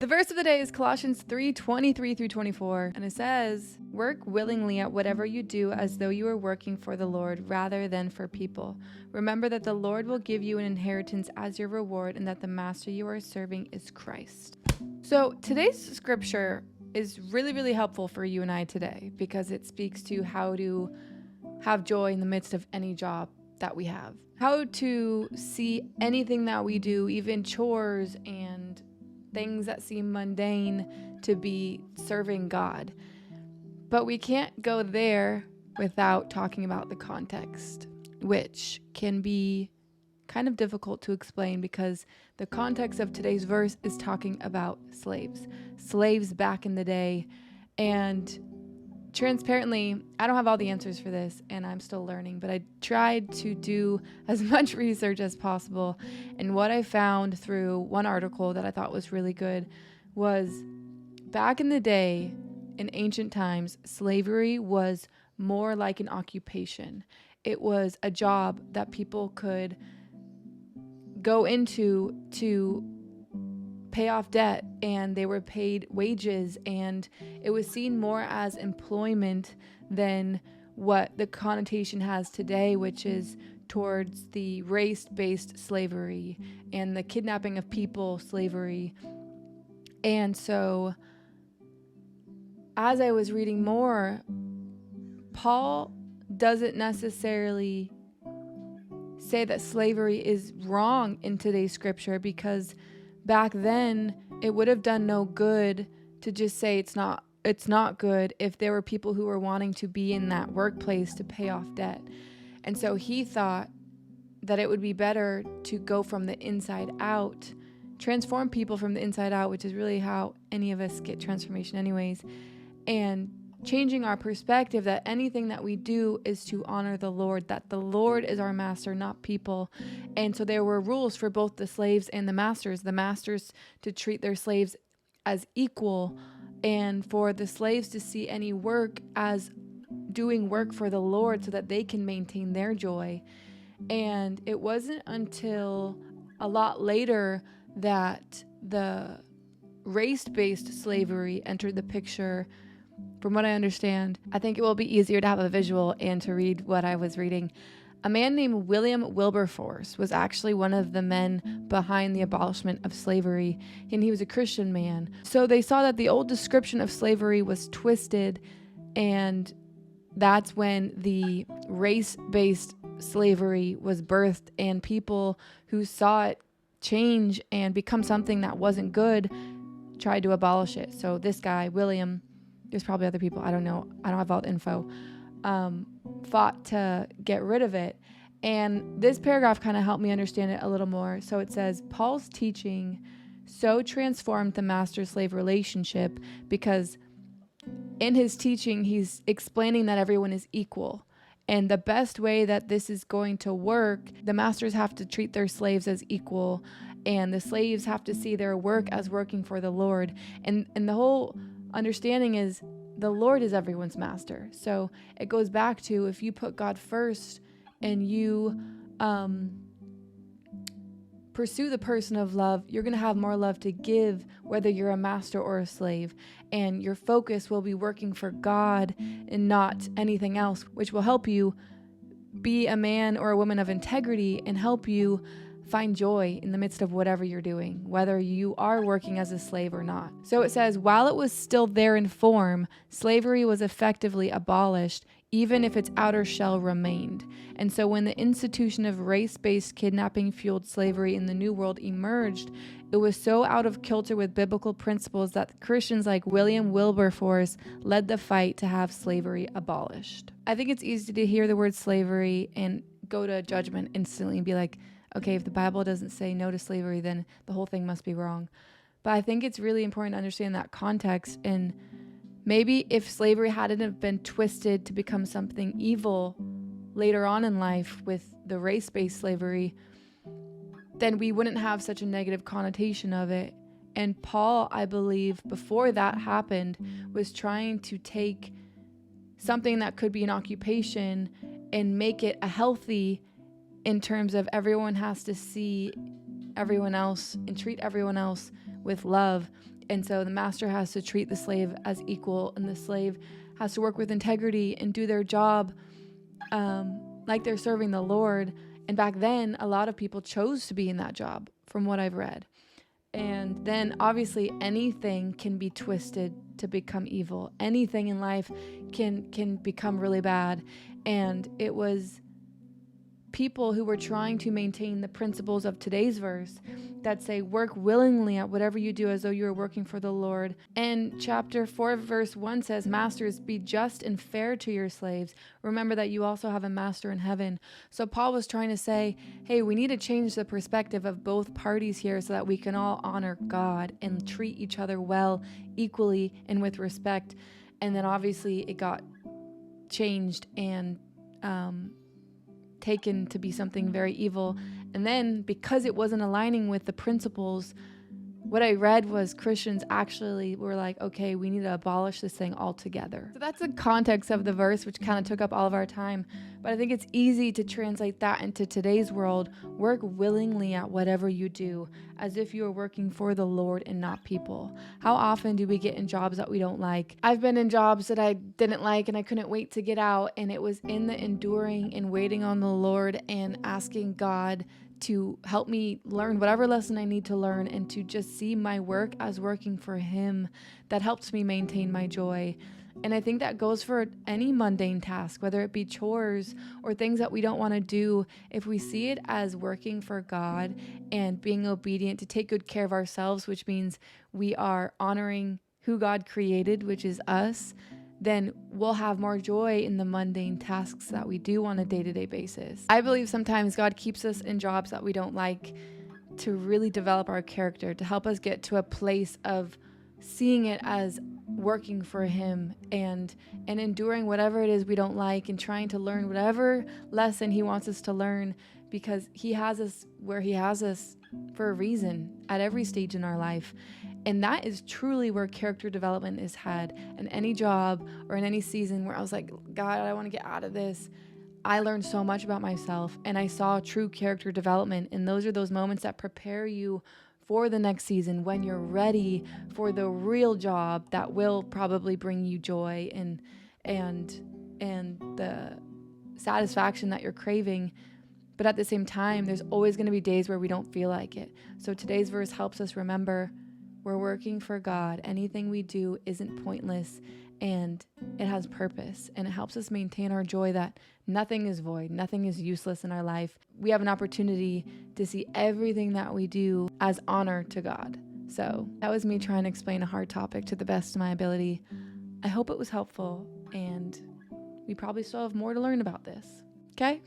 The verse of the day is Colossians 3:23 through 24, and it says, "Work willingly at whatever you do as though you were working for the Lord rather than for people. Remember that the Lord will give you an inheritance as your reward and that the master you are serving is Christ." So today's scripture is really, really helpful for you and I today because it speaks to how to have joy in the midst of any job that we have. How to see anything that we do, even chores and things that seem mundane, to be serving God. But we can't go there without talking about the context, which can be kind of difficult to explain because the context of today's verse is talking about slaves back in the day. And transparently, I don't have all the answers for this and I'm still learning, but I tried to do as much research as possible. And what I found through one article that I thought was really good was back in the day, in ancient times, slavery was more like an occupation. It was a job that people could go into to pay off debt, and they were paid wages, and it was seen more as employment than what the connotation has today, which is towards the race-based slavery and the kidnapping of people slavery. And so as I was reading more, Paul doesn't necessarily say that slavery is wrong in today's scripture, because back then it would have done no good to just say it's not good if there were people who were wanting to be in that workplace to pay off debt. And so he thought that it would be better to go from the inside out, transform people from the inside out, which is really how any of us get transformation anyways, and changing our perspective that anything that we do is to honor the Lord, that the Lord is our master, not people. And so there were rules for both the slaves and the masters to treat their slaves as equal, and for the slaves to see any work as doing work for the Lord so that they can maintain their joy. And it wasn't until a lot later that the race-based slavery entered the picture. From what I understand, I think it will be easier to have a visual and to read what I was reading. A man named William Wilberforce was actually one of the men behind the abolishment of slavery, and he was a Christian man. So they saw that the old description of slavery was twisted, and that's when the race-based slavery was birthed, and people who saw it change and become something that wasn't good tried to abolish it. So this guy, William, there's probably other people, I don't know, I don't have all the info, fought to get rid of it. And this paragraph kind of helped me understand it a little more. So it says, Paul's teaching so transformed the master-slave relationship because in his teaching, he's explaining that everyone is equal. And the best way that this is going to work, the masters have to treat their slaves as equal, and the slaves have to see their work as working for the Lord. And the whole understanding is the Lord is everyone's master. So it goes back to, if you put God first and you pursue the person of love, you're going to have more love to give, whether you're a master or a slave. And your focus will be working for God and not anything else, which will help you be a man or a woman of integrity and help you find joy in the midst of whatever you're doing, whether you are working as a slave or not. So it says, while it was still there in form, slavery was effectively abolished, even if its outer shell remained. And so when the institution of race-based kidnapping-fueled slavery in the New World emerged, it was so out of kilter with biblical principles that Christians like William Wilberforce led the fight to have slavery abolished. I think it's easy to hear the word slavery and go to judgment instantly and be like, okay, if the Bible doesn't say no to slavery, then the whole thing must be wrong. But I think it's really important to understand that context. And maybe if slavery hadn't have been twisted to become something evil later on in life with the race-based slavery, then we wouldn't have such a negative connotation of it. And Paul, I believe, before that happened, was trying to take something that could be an occupation and make it a healthy, in terms of everyone has to see everyone else and treat everyone else with love. And so the master has to treat the slave as equal, and the slave has to work with integrity and do their job like they're serving the Lord. And back then, a lot of people chose to be in that job, from what I've read. And then obviously anything can be twisted to become evil. Anything in life can become really bad. And it was people who were trying to maintain the principles of today's verse that say, work willingly at whatever you do as though you are working for the Lord. And chapter 4, verse 1 says, masters, be just and fair to your slaves. Remember that you also have a master in heaven. So Paul was trying to say, hey, we need to change the perspective of both parties here so that we can all honor God and treat each other well, equally, and with respect. And then obviously it got changed and taken to be something very evil. And then because it wasn't aligning with the principles, what I read was Christians actually were like, okay, we need to abolish this thing altogether. So that's the context of the verse, which kind of took up all of our time. But I think it's easy to translate that into today's world. Work willingly at whatever you do, as if you are working for the Lord and not people. How often do we get in jobs that we don't like? I've been in jobs that I didn't like and I couldn't wait to get out. And it was in the enduring and waiting on the Lord and asking God to help me learn whatever lesson I need to learn, and to just see my work as working for Him that helps me maintain my joy. And I think that goes for any mundane task, whether it be chores or things that we don't want to do. If we see it as working for God and being obedient to take good care of ourselves, which means we are honoring who God created, which is us, then we'll have more joy in the mundane tasks that we do on a day-to-day basis. I believe sometimes God keeps us in jobs that we don't like to really develop our character, to help us get to a place of seeing it as working for Him and enduring whatever it is we don't like, and trying to learn whatever lesson He wants us to learn, because He has us where He has us for a reason at every stage in our life. And that is truly where character development is had. In any job or in any season where I was like, God, I want to get out of this, I learned so much about myself, and I saw true character development. And those are those moments that prepare you for the next season, when you're ready for the real job that will probably bring you joy and the satisfaction that you're craving. But at the same time, there's always going to be days where we don't feel like it. So today's verse helps us remember we're working for God. Anything we do isn't pointless, and it has purpose, and it helps us maintain our joy that nothing is void, nothing is useless in our life. We have an opportunity to see everything that we do as honor to God. So that was me trying to explain a hard topic to the best of my ability. I hope it was helpful, and we probably still have more to learn about this. Okay?